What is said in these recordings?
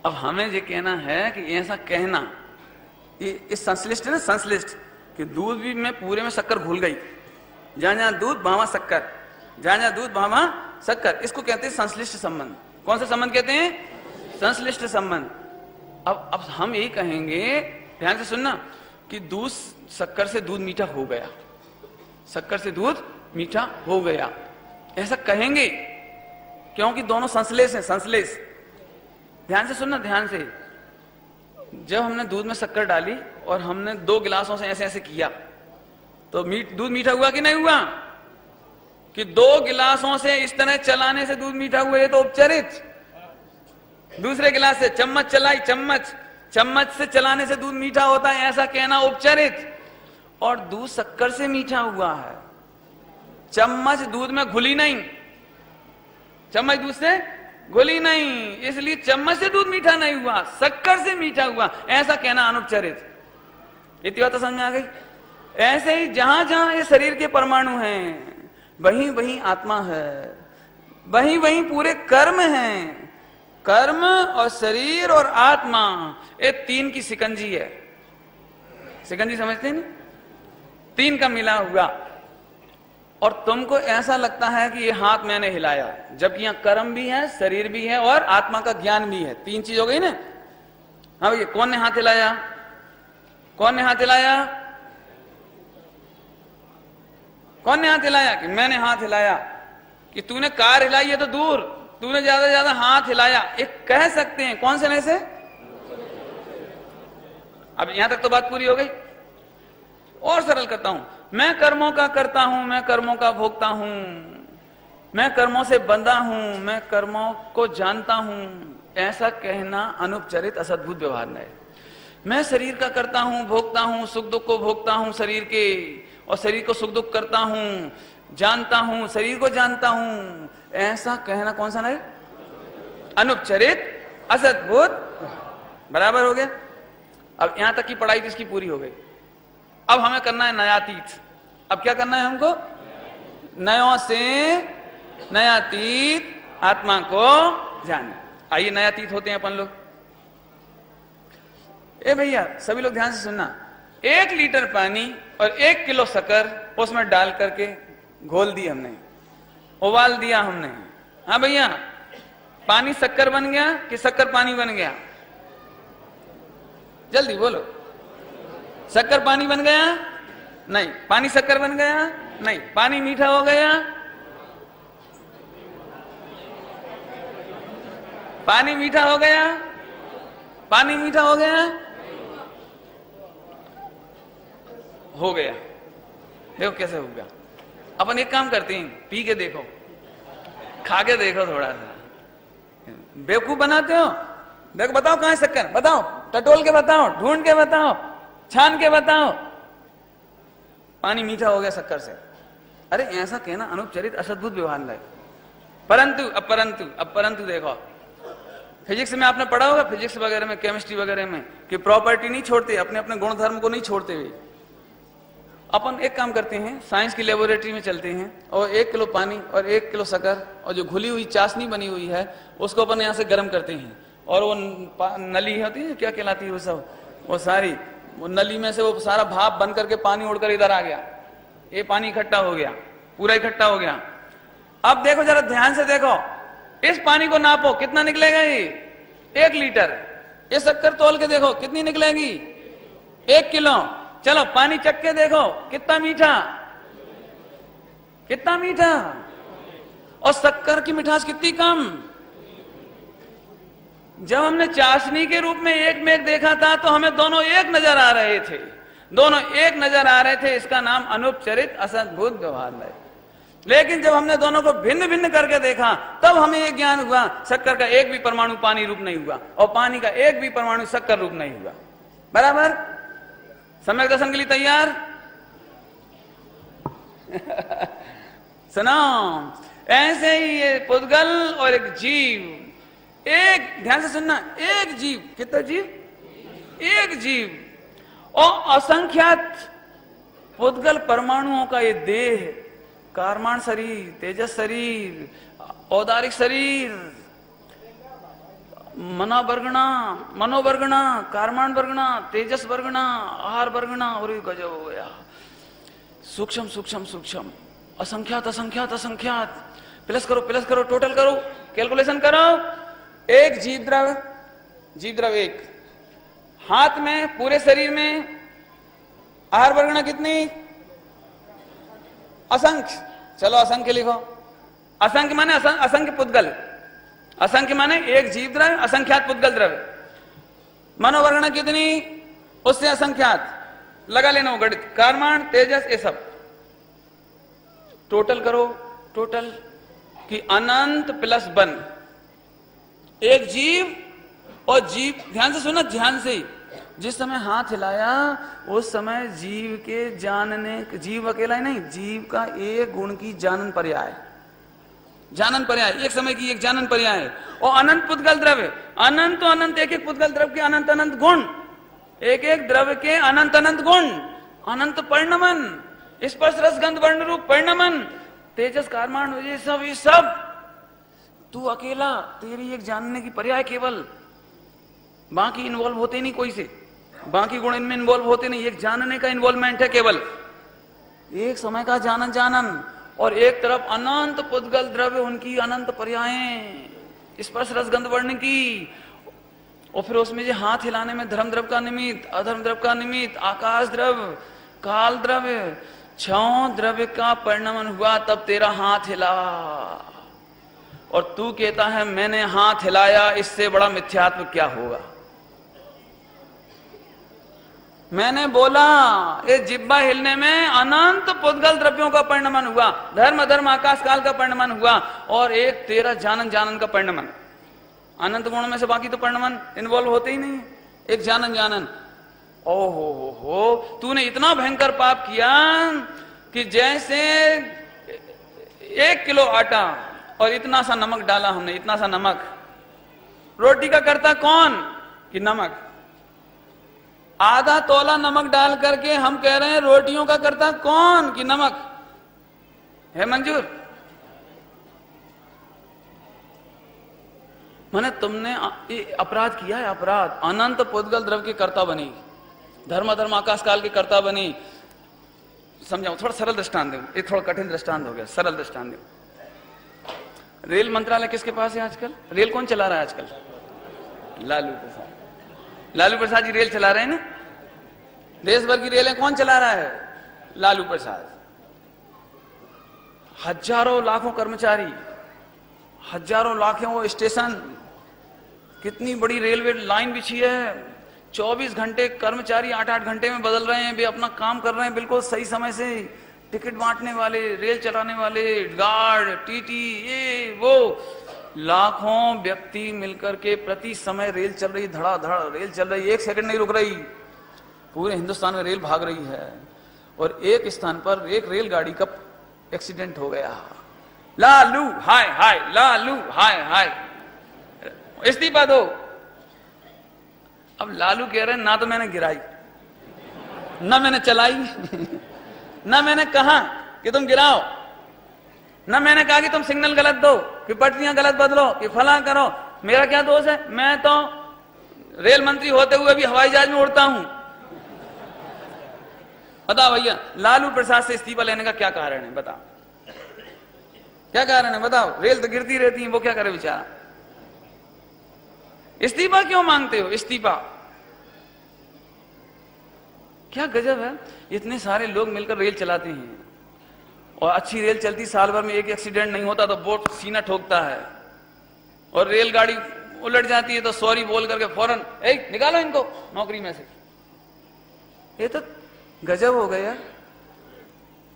अब हमें ये कहना है कि ऐसा कहना, ये इस संश्लिष्ट है ना, संश्लिष्ट कि दूध भी में पूरे में शक्कर घुल गई, जहां जहां दूध वहां शक्कर, जहां जहां दूध वहां शक्कर, इसको कहते हैं संश्लिष्ट संबंध। कौन सा संबंध कहते हैं? संश्लिष्ट संबंध। अब हम यही कहेंगे, ध्यान से सुनना, कि दूध शक्कर से दूध मीठा हो गया, शक्कर से दूध मीठा हो गया, ऐसा कहेंगे क्योंकि दोनों संश्लेष हैं, संश्लेष। ध्यान से सुनना, ध्यान से। जब हमने दूध में शक्कर डाली और हमने 2 गिलासों से ऐसे ऐसे किया तो दूध मीठा हुआ कि नहीं हुआ? कि 2 गिलासों से इस तरह चलाने से दूध मीठा हुआ, ये तो उपचरित। दूसरे गिलास से चम्मच चलाई, चम्मच से चलाने से दूध मीठा होता है, ऐसा कहना उपचरित। और दूध शक्कर से मीठा हुआ है, चम्मच दूध में घुली नहीं, चम्मच दूध से घुली नहीं, इसलिए चम्मच से दूध मीठा नहीं हुआ, शक्कर से मीठा हुआ, ऐसा कहना अनुपचरित। इतनी बात समझ में आ गई? ऐसे ही जहां जहां ये शरीर के परमाणु हैं, वहीं वहीं आत्मा है, वहीं वहीं पूरे कर्म हैं। कर्म और शरीर और आत्मा, ये 3 की शिकंजी है। शिकंजी समझते हैं ना? 3 का मिला हुआ। और तुमको ऐसा लगता है कि ये हाथ मैंने हिलाया, जबकि यहां कर्म भी है, शरीर भी है और आत्मा का ज्ञान भी है। 3 चीज हो गई ना? हाँ भैया, कौन ने हाथ हिलाया? कौन ने हाथ हिलाया? कौन ने हाथ हिलाया? कि मैंने हाथ हिलाया। कि तूने कार हिलाई है तो दूर, तूने ज्यादा से ज्यादा हाथ हिलाया, एक कह सकते हैं। कौन से में से? अब यहां तक तो बात पूरी हो गई। और सरल करता हूं, मैं कर्मों का करता हूं, मैं कर्मों का भोगता हूं, मैं कर्मों से बंधा हूं, मैं कर्मों को जानता हूं, ऐसा कहना अनुपचरित असद्भुत व्यवहार है। मैं शरीर का करता हूं, भोगता हूं, सुख दुख को भोगता हूं शरीर के, और शरीर को सुख दुख करता हूं, जानता हूं, शरीर को जानता हूं, ऐसा कहना कौन सा नहीं? अनुपचरित असद्भुत। बराबर हो गया। अब यहां तक की पढ़ाई इसकी पूरी हो गई। अब हमें करना है नयातीत। अब क्या करना है हमको? नयों से नयातीत आत्मा को जाने। आइए नयातीत होते हैं अपन लोग। ए भैया सभी लोग ध्यान से सुनना, 1 लीटर पानी और 1 किलो शक्कर उसमें डाल करके घोल दी हमने, उबाल दिया हमने। हाँ भैया, पानी शक्कर बन गया कि शक्कर पानी बन गया? जल्दी बोलो। शक्कर पानी बन गया? नहीं। पानी शक्कर बन गया? नहीं। पानी मीठा हो गया? पानी मीठा हो गया? पानी मीठा हो गया? हो गया। देखो कैसे हो गया। अपन एक काम करते हैं, पी के देखो, खा के देखो, थोड़ा सा बेवकूफ बनाते हो। देखो बताओ कहां है शक्कर, बताओ, टटोल के बताओ, ढूंढ के बताओ, छान के बताओ। पानी मीठा हो गया शक्कर से। अरे ऐसा कहना अनुपचरित असद्भुत व्यवहार है। परंतु देखो, फिजिक्स में आपने पढ़ा होगा, फिजिक्स वगैरह में, केमिस्ट्री वगैरह में, कि प्रॉपर्टी नहीं छोड़ते, अपने अपने गुण धर्म को नहीं छोड़ते हुए। अपन एक काम करते हैं, साइंस की लेबोरेटरी में चलते हैं और 1 किलो पानी और 1 किलो शक्कर और जो घुली हुई चाशनी बनी हुई है उसको अपन यहाँ से गर्म करते हैं, और वो नली होती है, क्या कहलाती है वो सब, वो सारी वो नली में से वो सारा भाप बन करके पानी उड़कर इधर आ गया। ये पानी इकट्ठा हो गया, पूरा इकट्ठा हो गया। अब देखो जरा ध्यान से देखो, इस पानी को नापो, कितना निकलेगा ये? 1 लीटर। ये शक्कर तोल के देखो कितनी निकलेगी? 1 किलो। चलो पानी चख के देखो कितना मीठा, कितना मीठा, और शक्कर की मिठास कितनी कम। जब हमने चाशनी के रूप में एक में एक देखा था तो हमें दोनों एक नजर आ रहे थे, दोनों एक नजर आ रहे थे। इसका नाम अनुपचरित असद्भुत व्यवहार है। लेकिन जब हमने दोनों को भिन्न भिन्न करके देखा तब हमें यह ज्ञान हुआ, शक्कर का एक भी परमाणु पानी रूप नहीं हुआ और पानी का एक भी परमाणु शक्कर रूप नहीं हुआ। बराबर? सम्यक दर्शन के लिए तैयार? सुनो, ऐसे ही ये पुद्गल और एक जीव, एक, ध्यान से सुनना, एक जीव, कितना जीव? एक जीव और असंख्यात पुद्गल परमाणुओं का ये देह, कारमान शरीर, तेजस शरीर, औदारिक शरीर, मनोवर्गणा, कारमान वर्गणा, तेजस वर्गणा, आहार वर्गणा, और भी गजब हो गया। सूक्ष्म सूक्ष्म सूक्ष्म, असंख्यात असंख्यात असंख्यात, प्लस करो, टोटल करो, कैलकुलेशन करो। एक जीव द्रव एक, हाथ में, पूरे शरीर में आहार वर्गणा कितनी? असंख्य। चलो असंख्य लिखो। असंख्य माने असंख्य पुद्गल, असंख्य माने एक जीव द्रव्य, असंख्यात पुद्गल द्रव्य। मनोवर्गणा कितनी? उससे असंख्यात, लगा लेना वो गणित, कारमान, तेजस, ये सब टोटल करो। टोटल कि अनंत प्लस वन, एक जीव, और जीव ध्यान से सुना, ध्यान से, जिस समय हाथ हिलाया उस समय जीव के जानने, जीव अकेला ही नहीं, जीव का एक गुण की जानन पर्याय, एक समय की एक जानन पर्याय है। और अनंत पुद्गल द्रव्य, अनंत तो अनंत, एक एक पुद्गल द्रव्य के अनंत अनंत गुण, एक एक द्रव्य के अनंत अनंत गुण, अनंत परिणमन, स्पर्श रस गंध वर्ण रूप परिणमन, तेजस कारमान, ये सब तू अकेला, तेरी एक जानने की पर्याय केवल, बाकी इन्वॉल्व होते नहीं कोई से, बाकी गुण इनमें इन्वॉल्व होते नहीं, एक जानने का इन्वॉल्वमेंट है केवल, एक समय का जानन, और एक तरफ अनंत पुद्गल द्रव्य, उनकी अनंत पर्यायें, स्पर्श रस गंध वर्ण की, और फिर उसमें जो हाथ हिलाने में धर्म द्रव्य का निमित्त, अधर्म द्रव्य का निमित्त, आकाश द्रव्य, काल द्रव्य, 6 द्रव्य का परिणमन हुआ, तब तेरा हाथ हिला। और तू कहता है मैंने हाथ हिलाया, इससे बड़ा मिथ्यात्व क्या होगा? मैंने बोला ये जिब्बा हिलने में अनंत पुद्गल द्रव्यों का परिणमन हुआ, धर्म अधर्म आकाश काल का परिणमन हुआ, और एक तेरा जानन का परिणमन। अनंत गुणों में से बाकी तो परिणमन इन्वॉल्व होते ही नहीं, एक जानन। ओहो, तूने इतना भयंकर पाप किया कि जैसे 1 किलो आटा और इतना सा नमक डाला हमने, इतना सा नमक, रोटी का करता कौन? कि नमक। आधा तोला नमक डाल करके हम कह रहे हैं रोटियों का करता कौन? कि नमक। है मंजूर? माने तुमने अपराध किया है, अपराध। अनंत पुद्गल द्रव्य के कर्ता बनी, धर्म धर्म आकाश काल के कर्ता बनी। समझाओ, थोड़ा सरल दृष्टांत दो, ये थोड़ा कठिन दृष्टांत हो गया, सरल दृष्टांत दो। रेल मंत्रालय किसके पास है आजकल? रेल कौन चला रहा है आजकल? लालू प्रसाद जी रेल चला रहे हैं ना। देश भर की रेलें कौन चला रहा है? लालू प्रसाद। हजारों लाखों कर्मचारी, हजारों लाखों स्टेशन, कितनी बड़ी रेलवे लाइन बिछी है, 24 घंटे कर्मचारी 8-8 घंटे में बदल रहे हैं, वे अपना काम कर रहे हैं बिल्कुल सही समय से। टिकट बांटने वाले, रेल चलाने वाले, गार्ड, टीटी, ये वो, लाखों व्यक्ति मिलकर के प्रति समय रेल चल रही, धड़ाधड़ रेल चल रही, 1 सेकंड नहीं रुक रही। पूरे हिंदुस्तान में रेल भाग रही है, और एक स्थान पर एक रेलगाड़ी का एक्सीडेंट हो गया। लालू हाय हाय, लालू हाय हाय, इस्तीफा दो। अब लालू कह रहे हैं ना तो मैंने गिराई, ना मैंने चलाई, ना मैंने कहा कि तुम गिराओ, ना मैंने कहा कि तुम सिग्नल गलत दो, कि पटरियां गलत बदलो, कि फला करो। मेरा क्या दोष है? मैं तो रेल मंत्री होते हुए भी हवाई जहाज में उड़ता हूं। बताओ भैया, लालू प्रसाद से इस्तीफा लेने का क्या कारण है? बताओ क्या कारण है? बताओ। रेल तो गिरती रहती है, वो क्या करे बेचारा? इस्तीफा क्यों मांगते हो? इस्तीफा क्या गजब है। इतने सारे लोग मिलकर रेल चलाते हैं, और अच्छी रेल चलती, साल भर में एक एक्सीडेंट नहीं होता तो बोर्ड सीना ठोकता है, और रेलगाड़ी उलट जाती है तो सॉरी बोल करके फौरन निकालो इनको नौकरी में से। ये तो गजब हो गया।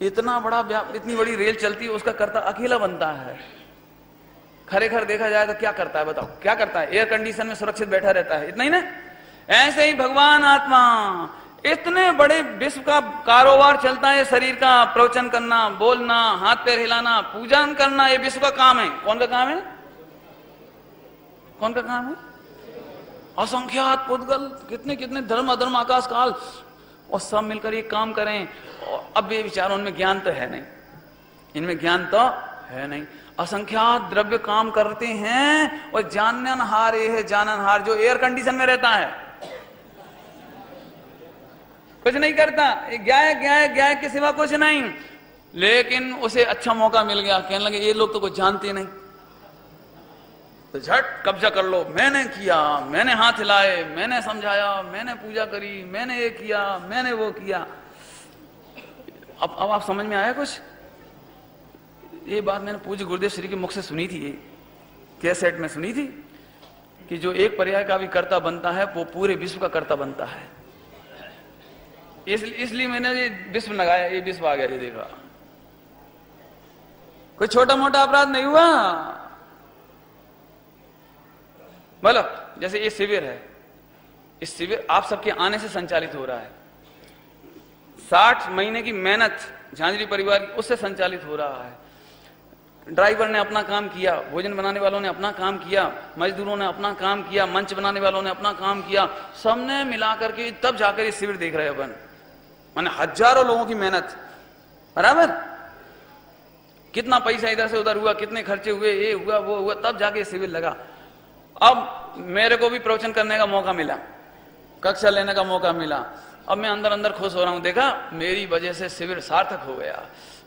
इतना बड़ा, इतनी बड़ी रेल चलती है, उसका कर्ता अकेला बनता है। खरेखर देखा जाए तो क्या करता है? बताओ क्या करता है? एयर कंडीशन में सुरक्षित बैठा रहता है, इतना ही ना। ऐसे ही भगवान आत्मा, इतने बड़े विश्व का कारोबार चलता है, शरीर का प्रवचन करना, बोलना, हाथ पैर हिलाना, पूजन करना, ये विश्व का काम है। कौन का काम है? कौन का काम है? असंख्यात पुद्गल, कितने कितने धर्म अधर्म आकाश काल, और सब मिलकर ये काम करें। और अब ये विचार, उनमें ज्ञान तो है नहीं, इनमें ज्ञान तो है नहीं। असंख्यात द्रव्य काम करते हैं और जाननहार ये है, जाननहार जो एयर कंडीशन में रहता है, कुछ नहीं करता, गाय के सिवा कुछ नहीं। लेकिन उसे अच्छा मौका मिल गया, कहने लगे ये लोग तो कुछ जानते नहीं, तो झट कब्जा कर लो। मैंने किया, मैंने हाथ हिलाए, मैंने समझाया, मैंने पूजा करी, मैंने ये किया, मैंने वो किया। अब आप समझ में आया कुछ? ये बात मैंने पूज्य गुरुदेव श्री के मुख से सुनी थी, कैसेट में सुनी थी कि जो एक पर्याय का भी कर्ता बनता है वो पूरे विश्व का कर्ता बनता है। इसलिए मैंने ये विश्व लगाया, ये विश्व आ गया। ये देखा, कोई छोटा मोटा अपराध नहीं हुआ। बोलो, जैसे ये शिविर है, इस शिविर आप सबके आने से संचालित हो रहा है। 60 महीने की मेहनत झांझरी परिवार की, उससे संचालित हो रहा है। ड्राइवर ने अपना काम किया, भोजन बनाने वालों ने अपना काम किया, मजदूरों ने अपना काम किया, मंच बनाने वालों ने अपना काम किया, सबने मिलाकर के तब जाकर ये शिविर देख रहे हैं अपन। माने हजारों लोगों की मेहनत, बराबर। कितना पैसा इधर से उधर हुआ, कितने खर्चे हुए, ये हुआ वो हुआ, तब जाके शिविर लगा। अब मेरे को भी प्रवचन करने का मौका मिला, कक्षा लेने का मौका मिला। अब मैं अंदर अंदर खुश हो रहा हूं, देखा मेरी वजह से शिविर सार्थक हो गया,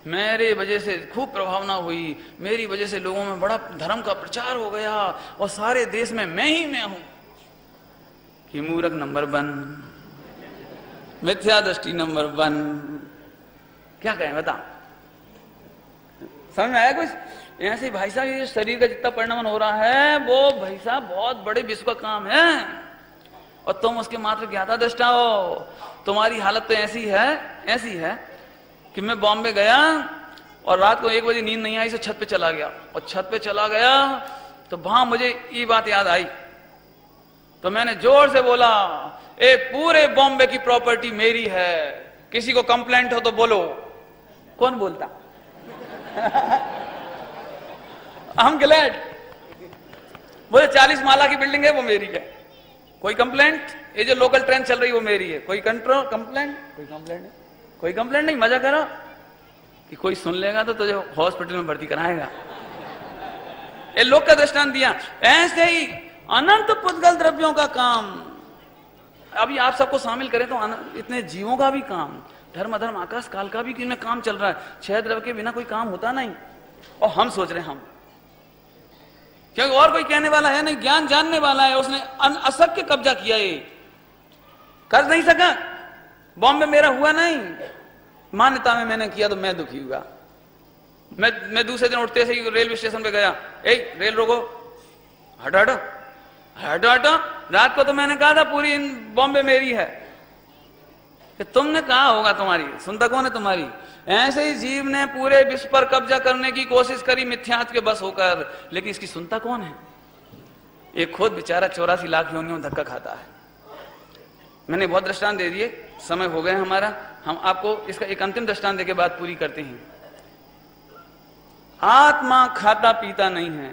मेरे वजह से खूब प्रभावना हुई, मेरी वजह से लोगों में बड़ा धर्म का प्रचार हो गया और सारे देश में मैं ही मैं हूं कि मूर्ख नंबर 1, मिथ्या दृष्टि नंबर 1। क्या कहें बता, समझ में आया कुछ? ऐसे भाई साहब ये शरीर का जितना परिणमन हो रहा है वो भाई साहब बहुत बड़े विश्व का काम है और तुम उसके मात्र ज्ञाता दृष्टा हो। तुम्हारी हालत तो ऐसी है कि मैं बॉम्बे गया और रात को 1 बजे नींद नहीं आई, तो छत पे चला गया और छत पे चला गया तो वहां मुझे ये बात याद आई, तो मैंने जोर से बोला, ए पूरे बॉम्बे की प्रॉपर्टी मेरी है, किसी को कंप्लेंट हो तो बोलो। कौन बोलता? हम ग्लैड, बोले 40 माला की बिल्डिंग है वो मेरी है, कोई कंप्लेंट? ये जो लोकल ट्रेन चल रही है वो मेरी है, कोई कंप्लेंट? कोई कंप्लेंट नहीं। मजा करो कि कोई सुन लेगा तो तुझे हॉस्पिटल में भर्ती कराएगा। ये लोक का दृष्टांत दिया। ऐसे ही अनंत पुद्गल द्रव्यों का काम, अभी आप सबको शामिल करें तो इतने जीवों का भी काम, धर्म अधर्म आकाश काल का भी इनमें काम चल रहा है। 6 द्रव्य के बिना कोई काम होता नहीं। और हम सोच रहे हैं हम, क्योंकि और कोई कहने वाला है नहीं, ज्ञान जानने वाला है, उसने असत्य कब्जा किया, ये कर नहीं सका। बॉम्बे मेरा हुआ नहीं, मान्यता में मैंने किया तो मैं दुखी हुआ। मैं दूसरे दिन उठते से ही रेलवे स्टेशन पे गया, रेल रोको, हटो हटो हटो हटो। रात को तो मैंने कहा था पूरी बॉम्बे मेरी है, कि तुमने कहा होगा, तुम्हारी सुनता कौन है तुम्हारी? ऐसे ही जीव ने पूरे विश्व पर कब्जा करने की कोशिश करी मिथ्यात्व के बस होकर, लेकिन इसकी सुनता कौन है? ये खुद बेचारा 84 लाख योनियों धक्का खाता है। मैंने बहुत दृष्टांत दे दिए, समय हो गया हमारा, हम आपको इसका एक अंतिम दृष्टांत देके बात पूरी करते हैं। आत्मा खाता पीता नहीं है,